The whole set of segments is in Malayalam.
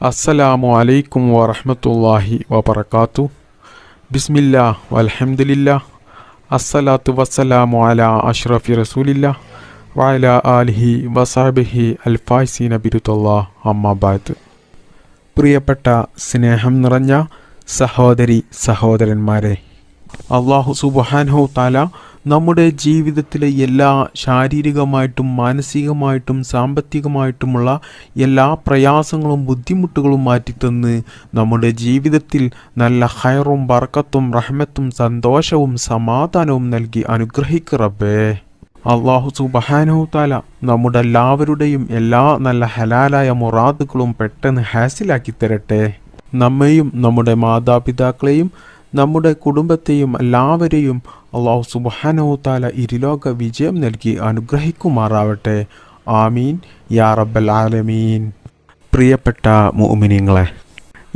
അസ്സലാമു അലൈക്കും വറഹ്മത്തുള്ളാഹി വബറകാതു. ബിസ്മില്ലാ വൽഹംദുലില്ലാ അസ്സലാത്തു വസ്സലാമു അലാ അഷ്റഫി റസൂലില്ലാ വഅലാ ആലിഹി വസഹ്ബിഹി അൽഫായിസീന ബിറുത്തല്ലാഹ് അമ്മാ ബഅദ്. പ്രിയപ്പെട്ട സ്നേഹം നിറഞ്ഞ സഹോദരി സഹോദരന്മാരെ, അല്ലാഹു സുബ്ഹാനഹു തആല നമ്മുടെ ജീവിതത്തിലെ എല്ലാ ശാരീരികമായിട്ടും മാനസികമായിട്ടും സാമ്പത്തികമായിട്ടുമുള്ള എല്ലാ പ്രയാസങ്ങളും ബുദ്ധിമുട്ടുകളും മാറ്റിത്തന്ന് നമ്മുടെ ജീവിതത്തിൽ നല്ല ഖൈറും ബർക്കത്തും റഹ്മത്തും സന്തോഷവും സമാധാനവും നൽകി അനുഗ്രഹിക്ക് റബ്ബേ. അല്ലാഹു സുബ്ഹാനഹു തആല നമ്മുടെ എല്ലാവരുടെയും എല്ലാ നല്ല ഹലാലായ മുറാദുകളും പെട്ടെന്ന് ഹാസിലാക്കി തരട്ടെ. നമ്മെയും നമ്മുടെ മാതാപിതാക്കളെയും നമ്മുടെ കുടുംബത്തെയും എല്ലാവരെയും അല്ലാഹു സുബ്ഹാനഹു തആല ഇരുലോക വിജയം നൽകി അനുഗ്രഹിക്കുമാറാവട്ടെ. ആമീൻ യാ റബ്ബൽ ആലമീൻ. പ്രിയപ്പെട്ട മുഅ്മിനീങ്ങളെ,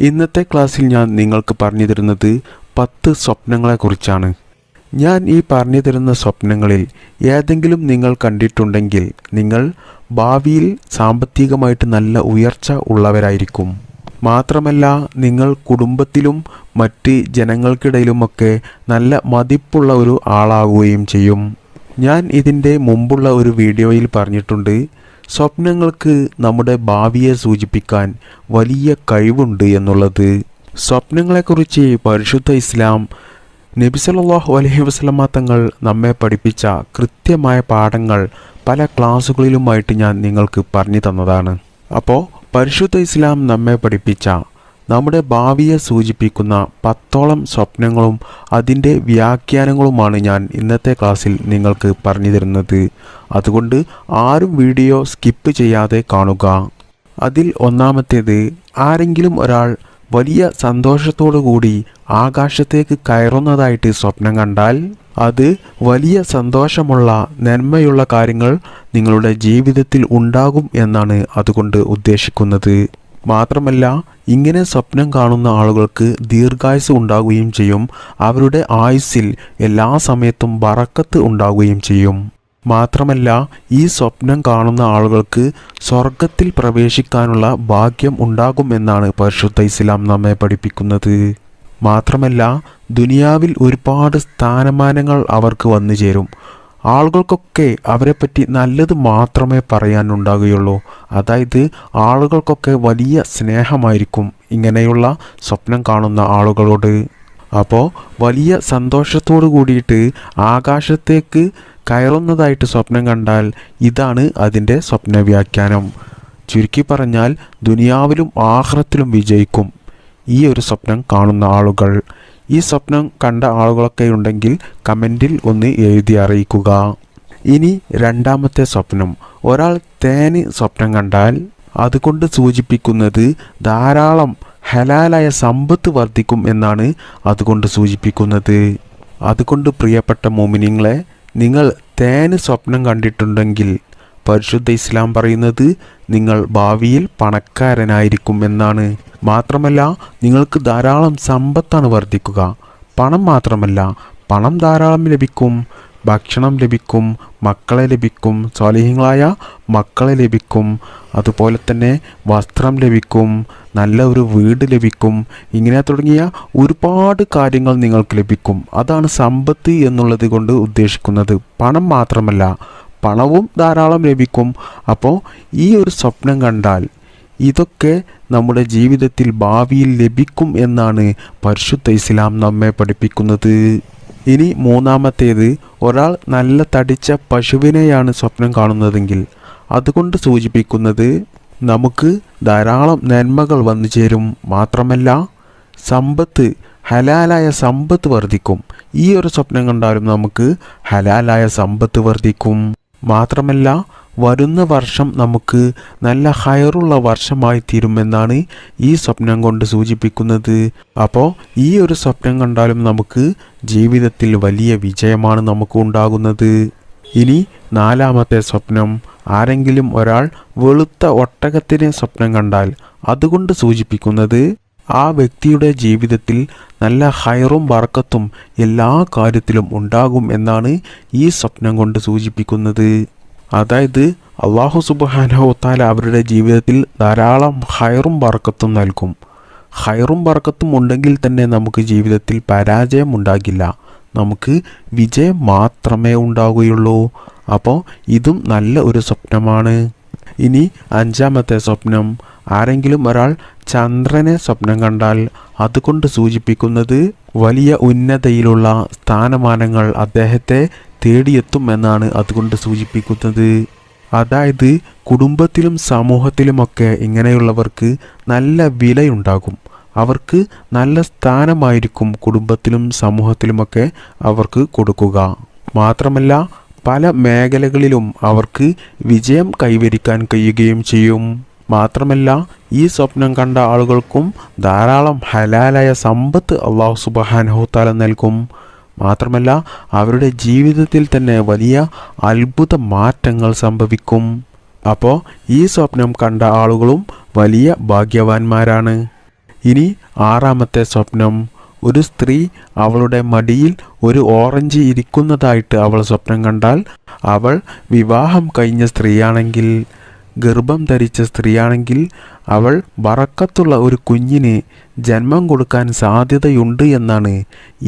ഇന്നത്തെ ക്ലാസ്സിൽ ഞാൻ നിങ്ങൾക്ക് പറഞ്ഞു തരുന്നത് 10 സ്വപ്നങ്ങളെക്കുറിച്ചാണ്. ഞാൻ ഈ പറഞ്ഞു തരുന്ന സ്വപ്നങ്ങളിൽ ഏതെങ്കിലും നിങ്ങൾ കണ്ടിട്ടുണ്ടെങ്കിൽ നിങ്ങൾ ഭാവിയിൽ സാമ്പത്തികമായിട്ട് നല്ല ഉയർച്ച ഉള്ളവരായിരിക്കും. മാത്രമല്ല, നിങ്ങൾ കുടുംബത്തിലും മറ്റ് ജനങ്ങൾക്കിടയിലുമൊക്കെ നല്ല മതിപ്പുള്ള ഒരു ആളാവുകയും ചെയ്യും. ഞാൻ ഇതിൻ്റെ മുമ്പുള്ള ഒരു വീഡിയോയിൽ പറഞ്ഞിട്ടുണ്ട്, സ്വപ്നങ്ങൾക്ക് നമ്മുടെ ഭാവിയെ സൂചിപ്പിക്കാൻ വലിയ കഴിവുണ്ട് എന്നുള്ളത്. സ്വപ്നങ്ങളെക്കുറിച്ച് പരിശുദ്ധ ഇസ്ലാം നബി സല്ലല്ലാഹു അലൈഹി വസല്ലമ തങ്ങൾ നമ്മെ പഠിപ്പിച്ച കൃത്യമായ പാഠങ്ങൾ പല ക്ലാസ്സുകളിലുമായിട്ട് ഞാൻ നിങ്ങൾക്ക് പറഞ്ഞു തന്നതാണ്. അപ്പോൾ പരിശുദ്ധ ഇസ്ലാം നമ്മെ പഠിപ്പിച്ച നമ്മുടെ ഭാവിയെ സൂചിപ്പിക്കുന്ന 10ഓളം സ്വപ്നങ്ങളും അതിൻ്റെ വ്യാഖ്യാനങ്ങളുമാണ് ഞാൻ ഇന്നത്തെ ക്ലാസ്സിൽ നിങ്ങൾക്ക് പറഞ്ഞു തരുന്നത്. അതുകൊണ്ട് ആരും വീഡിയോ സ്കിപ്പ് ചെയ്യാതെ കാണുക. അതിൽ ഒന്നാമത്തേത്, ആരെങ്കിലും ഒരാൾ വലിയ സന്തോഷത്തോടു കൂടി ആകാശത്തേക്ക് കയറുന്നതായിട്ട് സ്വപ്നം കണ്ടാൽ അത് വലിയ സന്തോഷമുള്ള നന്മയുള്ള കാര്യങ്ങൾ നിങ്ങളുടെ ജീവിതത്തിൽ ഉണ്ടാകും എന്നാണ് അതുകൊണ്ട് ഉദ്ദേശിക്കുന്നത്. മാത്രമല്ല, ഇങ്ങനെ സ്വപ്നം കാണുന്ന ആളുകൾക്ക് ദീർഘായുസ് ഉണ്ടാകുകയും ചെയ്യും. അവരുടെ ആയുസ്സിൽ എല്ലാ സമയത്തും ബറക്കത്ത് ഉണ്ടാകുകയും ചെയ്യും. മാത്രമല്ല, ഈ സ്വപ്നം കാണുന്ന ആളുകൾക്ക് സ്വർഗത്തിൽ പ്രവേശിക്കാനുള്ള ഭാഗ്യം ഉണ്ടാകും എന്നാണ് പരിശുദ്ധ ഇസ്ലാം നമ്മെ പഠിപ്പിക്കുന്നത്. മാത്രമല്ല, ദുനിയാവിൽ ഒരുപാട് സ്ഥാനമാനങ്ങൾ അവർക്ക് വന്നു ചേരും. ആളുകൾക്കൊക്കെ അവരെപ്പറ്റി നല്ലത് മാത്രമേ പറയാനുണ്ടാകുകയുള്ളൂ. അതായത് ആളുകൾക്കൊക്കെ വലിയ സ്നേഹമായിരിക്കും ഇങ്ങനെയുള്ള സ്വപ്നം കാണുന്ന ആളുകളോട്. അപ്പോൾ വലിയ സന്തോഷത്തോടു കൂടിയിട്ട് ആകാശത്തേക്ക് കയറുന്നതായിട്ട് സ്വപ്നം കണ്ടാൽ ഇതാണ് അതിൻ്റെ സ്വപ്നവ്യാഖ്യാനം. ചുരുക്കി പറഞ്ഞാൽ ദുനിയാവിലും ആഖിറത്തിലും വിജയിക്കും ഈ ഒരു സ്വപ്നം കാണുന്ന ആളുകൾ. ഈ സ്വപ്നം കണ്ട ആളുകളൊക്കെ ഉണ്ടെങ്കിൽ കമൻറ്റിൽ ഒന്ന് എഴുതി അറിയിക്കുക. ഇനി രണ്ടാമത്തെ സ്വപ്നം, ഒരാൾ തേന് സ്വപ്നം കണ്ടാൽ അതുകൊണ്ട് സൂചിപ്പിക്കുന്നത് ധാരാളം ഹലാലായ സമ്പത്ത് വർദ്ധിക്കും എന്നാണ് അതുകൊണ്ട് സൂചിപ്പിക്കുന്നത്. അതുകൊണ്ട് പ്രിയപ്പെട്ട മുഅ്മിനീങ്ങളെ, നിങ്ങൾ തേന് സ്വപ്നം കണ്ടിട്ടുണ്ടെങ്കിൽ പരിശുദ്ധ ഇസ്ലാം പറയുന്നത് നിങ്ങൾ ഭാവിയിൽ പണക്കാരനായിരിക്കും എന്നാണ്. മാത്രമല്ല, നിങ്ങൾക്ക് ധാരാളം സമ്പത്താണ് വർദ്ധിക്കുക. പണം മാത്രമല്ല, പണം ധാരാളം ലഭിക്കും, ഭക്ഷണം ലഭിക്കും, മക്കളെ ലഭിക്കും, സ്വാലിഹീങ്ങളായ മക്കളെ ലഭിക്കും, അതുപോലെ തന്നെ വസ്ത്രം ലഭിക്കും, നല്ല ഒരു വീട് ലഭിക്കും. ഇങ്ങനെ തുടങ്ങിയ ഒരുപാട് കാര്യങ്ങൾ നിങ്ങൾക്ക് ലഭിക്കും. അതാണ് സമ്പത്ത് എന്നുള്ളത് കൊണ്ട് ഉദ്ദേശിക്കുന്നത്. പണം മാത്രമല്ല, പണവും ധാരാളം ലഭിക്കും. അപ്പോൾ ഈ ഒരു സ്വപ്നം കണ്ടാൽ ഇതൊക്കെ നമ്മുടെ ജീവിതത്തിൽ ഭാവിയിൽ ലഭിക്കും എന്നാണ് പരിശുദ്ധ ഇസ്ലാം നമ്മെ പഠിപ്പിക്കുന്നത്. ഇനി മൂന്നാമത്തേത്, ഒരാൾ നല്ല തടിച്ച പശുവിനെയാണ് സ്വപ്നം കാണുന്നതെങ്കിൽ അതുകൊണ്ട് സൂചിപ്പിക്കുന്നത് നമുക്ക് ധാരാളം നന്മകൾ വന്നു ചേരും. മാത്രമല്ല, സമ്പത്ത്, ഹലാലായ സമ്പത്ത് വർദ്ധിക്കും. ഈ ഒരു സ്വപ്നം കണ്ടാലും നമുക്ക് ഹലാലായ സമ്പത്ത് വർദ്ധിക്കും. മാത്രമല്ല, വരുന്ന വർഷം നമുക്ക് നല്ല ഹൈറുള്ള വർഷമായി തീരുമെന്നാണ് ഈ സ്വപ്നം കൊണ്ട് സൂചിപ്പിക്കുന്നത്. അപ്പോൾ ഈ ഒരു സ്വപ്നം കണ്ടാലും നമുക്ക് ജീവിതത്തിൽ വലിയ വിജയമാണ് നമുക്ക് ഉണ്ടാകുന്നത്. ഇനി നാലാമത്തെ സ്വപ്നം, ആരെങ്കിലും ഒരാൾ വെളുത്ത ഒട്ടകത്തിനെ സ്വപ്നം കണ്ടാൽ അതുകൊണ്ട് സൂചിപ്പിക്കുന്നത് ആ വ്യക്തിയുടെ ജീവിതത്തിൽ നല്ല ഹൈറും ബർക്കത്തും എല്ലാ കാര്യത്തിലും ഉണ്ടാകും എന്നാണ് ഈ സ്വപ്നം കൊണ്ട് സൂചിപ്പിക്കുന്നത്. അതായത് അള്ളാഹു സുബ്ഹാനഹു വ തആല അവരുടെ ജീവിതത്തിൽ ധാരാളം ഹൈറും ബർക്കത്തും നൽകും. ഹൈറും ബർക്കത്തും ഉണ്ടെങ്കിൽ തന്നെ നമുക്ക് ജീവിതത്തിൽ പരാജയം ഉണ്ടാകില്ല, നമുക്ക് വിജയം മാത്രമേ ഉണ്ടാകുകയുള്ളൂ. അപ്പോൾ ഇതും നല്ല ഒരു സ്വപ്നമാണ്. ഇനി 5-ാമത്തെ സ്വപ്നം, ആരെങ്കിലും ഒരാൾ ചന്ദ്രനെ സ്വപ്നം കണ്ടാൽ അതുകൊണ്ട് സൂചിപ്പിക്കുന്നത് വലിയ ഉന്നതയിലുള്ള സ്ഥാനമാനങ്ങൾ അദ്ദേഹത്തെ തേടിയെത്തും എന്നാണ് അതുകൊണ്ട് സൂചിപ്പിക്കുന്നത്. അതായത് കുടുംബത്തിലും സമൂഹത്തിലുമൊക്കെ ഇങ്ങനെയുള്ളവർക്ക് നല്ല വിലയുണ്ടാകും, അവർക്ക് നല്ല സ്ഥാനമായിരിക്കും കുടുംബത്തിലും സമൂഹത്തിലുമൊക്കെ അവർക്ക് കൊടുക്കുക. മാത്രമല്ല പല മേഖലകളിലും അവർക്ക് വിജയം കൈവരിക്കാൻ കഴിയുകയും ചെയ്യും. മാത്രമല്ല ഈ സ്വപ്നം കണ്ട ആളുകൾക്കും ധാരാളം ഹലാലായ സമ്പത്ത് അള്ളാഹു സുബ്ഹാനഹു വ തആല നൽകും. മാത്രമല്ല അവരുടെ ജീവിതത്തിൽ തന്നെ വലിയ അത്ഭുത മാറ്റങ്ങൾ സംഭവിക്കും. അപ്പോൾ ഈ സ്വപ്നം കണ്ട ആളുകളും വലിയ ഭാഗ്യവാന്മാരാണ്. ഇനി 6-ാമത്തെ സ്വപ്നം, ഒരു സ്ത്രീ അവളുടെ മടിയിൽ ഒരു ഓറഞ്ച് ഇരിക്കുന്നതായിട്ട് അവൾ സ്വപ്നം കണ്ടാൽ അവൾ വിവാഹം കഴിഞ്ഞ സ്ത്രീയാണെങ്കിൽ, ഗർഭം ധരിച്ച സ്ത്രീയാണെങ്കിൽ അവൾ ബറക്കത്തുള്ള ഒരു കുഞ്ഞിന് ജന്മം കൊടുക്കാൻ സാധ്യതയുണ്ട് എന്നാണ്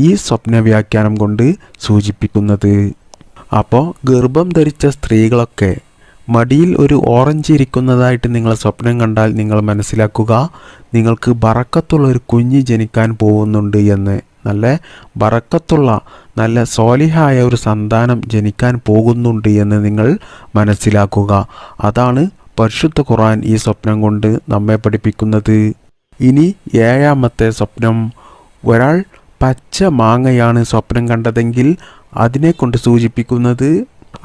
ഈ സ്വപ്ന വ്യാഖ്യാനം കൊണ്ട് സൂചിപ്പിക്കുന്നത്. അപ്പോൾ ഗർഭം ധരിച്ച സ്ത്രീകളൊക്കെ മടിയിൽ ഒരു ഓറഞ്ച് ഇരിക്കുന്നതായിട്ട് നിങ്ങൾ സ്വപ്നം കണ്ടാൽ നിങ്ങൾ മനസ്സിലാക്കുക, നിങ്ങൾക്ക് ബറക്കത്തുള്ള ഒരു കുഞ്ഞ് ജനിക്കാൻ പോകുന്നുണ്ട് എന്ന്. നല്ല ബറക്കത്തുള്ള നല്ല സ്വാലിഹായ ഒരു സന്താനം ജനിക്കാൻ പോകുന്നുണ്ട് എന്ന് നിങ്ങൾ മനസ്സിലാക്കുക. അതാണ് പരിശുദ്ധ ഖുർആൻ ഈ സ്വപ്നം കൊണ്ട് നമ്മെ പഠിപ്പിക്കുന്നത്. ഇനി 7-ാമത്തെ സ്വപ്നം, ഒരാൾ പച്ച മാങ്ങയാണ് സ്വപ്നം കണ്ടതെങ്കിൽ അതിനെ കൊണ്ട് സൂചിപ്പിക്കുന്നത്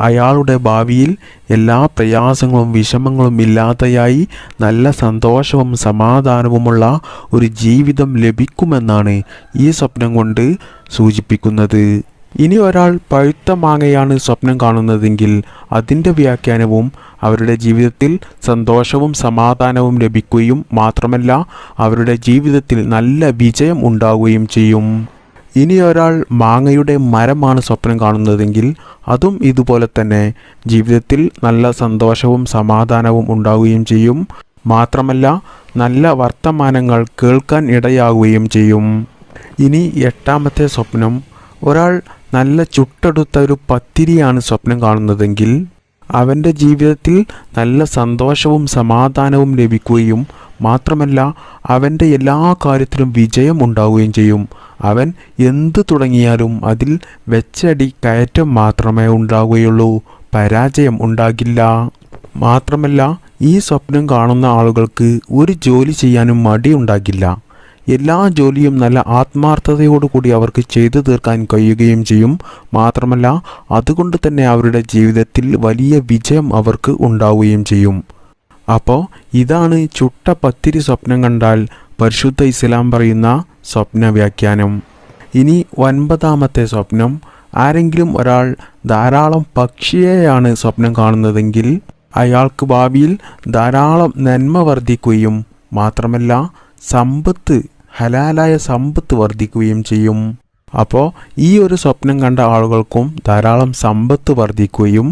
അയാളുടെ ഭാവിയിൽ എല്ലാ പ്രയാസങ്ങളും വിഷമങ്ങളും ഇല്ലാതെയായി നല്ല സന്തോഷവും സമാധാനവുമുള്ള ഒരു ജീവിതം ലഭിക്കുമെന്നാണ് ഈ സ്വപ്നം കൊണ്ട് സൂചിപ്പിക്കുന്നത്. ഇനി ഒരാൾ പഴുത്ത മാങ്ങയാണ് സ്വപ്നം കാണുന്നതെങ്കിൽ അതിൻ്റെ വ്യാഖ്യാനവും അവരുടെ ജീവിതത്തിൽ സന്തോഷവും സമാധാനവും ലഭിക്കുകയും മാത്രമല്ല അവരുടെ ജീവിതത്തിൽ നല്ല വിജയം ഉണ്ടാവുകയും ചെയ്യും. ഇനി ഒരാൾ മാങ്ങയുടെ മരമാണ് സ്വപ്നം കാണുന്നതെങ്കിൽ അതും ഇതുപോലെ തന്നെ ജീവിതത്തിൽ നല്ല സന്തോഷവും സമാധാനവും ഉണ്ടാവുകയും ചെയ്യും. മാത്രമല്ല നല്ല വർത്തമാനങ്ങൾ കേൾക്കാൻ ഇടയാവുകയും ചെയ്യും. ഇനി 8-ാമത്തെ സ്വപ്നം, ഒരാൾ നല്ല ചുട്ടെടുത്ത ഒരു പത്തിരിയാണ് സ്വപ്നം കാണുന്നതെങ്കിൽ അവൻ്റെ ജീവിതത്തിൽ നല്ല സന്തോഷവും സമാധാനവും ലഭിക്കുകയും മാത്രമല്ല അവൻ്റെ എല്ലാ കാര്യത്തിലും വിജയം ഉണ്ടാവുകയും ചെയ്യും. അവൻ എന്തു തുടങ്ങിയാലും അതിൽ വെച്ചടി കയറ്റം മാത്രമേ ഉണ്ടാവുകയുള്ളൂ, പരാജയം ഉണ്ടാകില്ല. മാത്രമല്ല ഈ സ്വപ്നം കാണുന്ന ആളുകൾക്ക് ഒരു ജോലി ചെയ്യാനും മടിയുണ്ടാകില്ല. എല്ലാ ജോലിയും നല്ല ആത്മാർത്ഥതയോടുകൂടി അവർക്ക് ചെയ്തു തീർക്കാൻ കഴിയുകയും ചെയ്യും. മാത്രമല്ല അതുകൊണ്ട് തന്നെ അവരുടെ ജീവിതത്തിൽ വലിയ വിജയം അവർക്ക് ഉണ്ടാവുകയും ചെയ്യും. അപ്പോൾ ഇതാണ് ചുട്ട പത്തിരി സ്വപ്നം കണ്ടാൽ പരിശുദ്ധ ഇസ്ലാം പറയുന്ന സ്വപ്ന വ്യാഖ്യാനം. ഇനി 9-ാമത്തെ സ്വപ്നം, ആരെങ്കിലും ഒരാൾ ധാരാളം പക്ഷിയെയാണ് സ്വപ്നം കാണുന്നതെങ്കിൽ അയാൾക്ക് ഭാവിയിൽ ധാരാളം നന്മ വർദ്ധിക്കുകയും മാത്രമല്ല സമ്പത്ത്, ഹലാലായ സമ്പത്ത് വർദ്ധിക്കുകയും ചെയ്യും. അപ്പോൾ ഈ ഒരു സ്വപ്നം കണ്ട ആളുകൾക്കും ധാരാളം സമ്പത്ത് വർദ്ധിക്കുകയും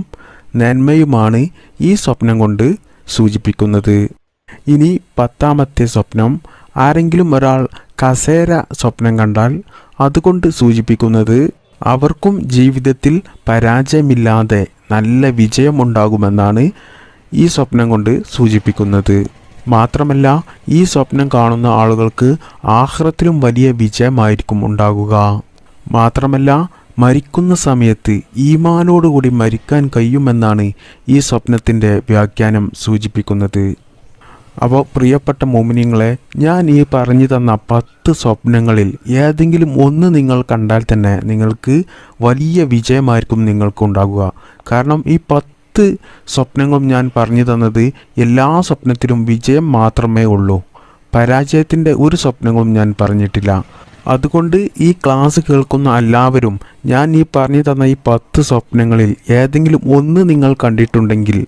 നന്മയുമാണ് ഈ സ്വപ്നം കൊണ്ട് സൂചിപ്പിക്കുന്നത്. ഇനി 10-ാമത്തെ സ്വപ്നം, ആരെങ്കിലും ഒരാൾ കസേര സ്വപ്നം കണ്ടാൽ അതുകൊണ്ട് സൂചിപ്പിക്കുന്നത് അവർക്കും ജീവിതത്തിൽ പരാജയമില്ലാതെ നല്ല വിജയമുണ്ടാകുമെന്നാണ് ഈ സ്വപ്നം കൊണ്ട് സൂചിപ്പിക്കുന്നത്. മാത്രമല്ല ഈ സ്വപ്നം കാണുന്ന ആളുകൾക്ക് ആഖിറത്തിലും വലിയ വിജയമായിരിക്കും ഉണ്ടാകുക. മാത്രമല്ല മരിക്കുന്ന സമയത്ത് ഈമാനോടുകൂടി മരിക്കാൻ കഴിയുമെന്നാണ് ഈ സ്വപ്നത്തിൻ്റെ വ്യാഖ്യാനം സൂചിപ്പിക്കുന്നത്. അപ്പോൾ പ്രിയപ്പെട്ട മുഅ്മിനീങ്ങളെ, ഞാൻ ഈ പറഞ്ഞു തന്ന 10 സ്വപ്നങ്ങളിൽ ഏതെങ്കിലും ഒന്ന് നിങ്ങൾ കണ്ടാൽ തന്നെ നിങ്ങൾക്ക് വലിയ വിജയമായിരിക്കും നിങ്ങൾക്കുണ്ടാകുക. കാരണം ഈ 10 സ്വപ്നങ്ങളും ഞാൻ പറഞ്ഞു തന്നത് എല്ലാ സ്വപ്നത്തിലും വിജയം മാത്രമേ ഉള്ളൂ, പരാജയത്തിൻ്റെ ഒരു സ്വപ്നങ്ങളും ഞാൻ പറഞ്ഞിട്ടില്ല. അതുകൊണ്ട് ഈ ക്ലാസ് കേൾക്കുന്ന എല്ലാവരും ഞാൻ ഈ പറഞ്ഞു തന്ന ഈ 10 സ്വപ്നങ്ങളിൽ ഏതെങ്കിലും ഒന്ന് നിങ്ങൾ കണ്ടിട്ടുണ്ടെങ്കിൽ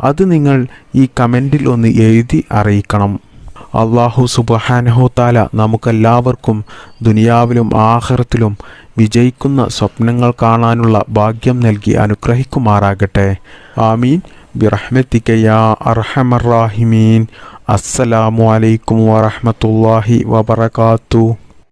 അത് നിങ്ങൾ ഈ കമൻറ്റിൽ ഒന്ന് എഴുതി അറിയിക്കണം. അള്ളാഹു സുബ്ഹാനഹു തആല നമുക്കെല്ലാവർക്കും ദുനിയാവിലും ആഖിറത്തിലും വിജയിക്കുന്ന സ്വപ്നങ്ങൾ കാണാനുള്ള ഭാഗ്യം നൽകി അനുഗ്രഹിക്കുമാറാകട്ടെ. ആമീൻ ബിറഹ്മതിക യാ അർഹമർ റാഹിമീൻ. അസ്സലാമു അലൈക്കും വറഹ്മത്തുള്ളാഹി വബറകാതുഹു.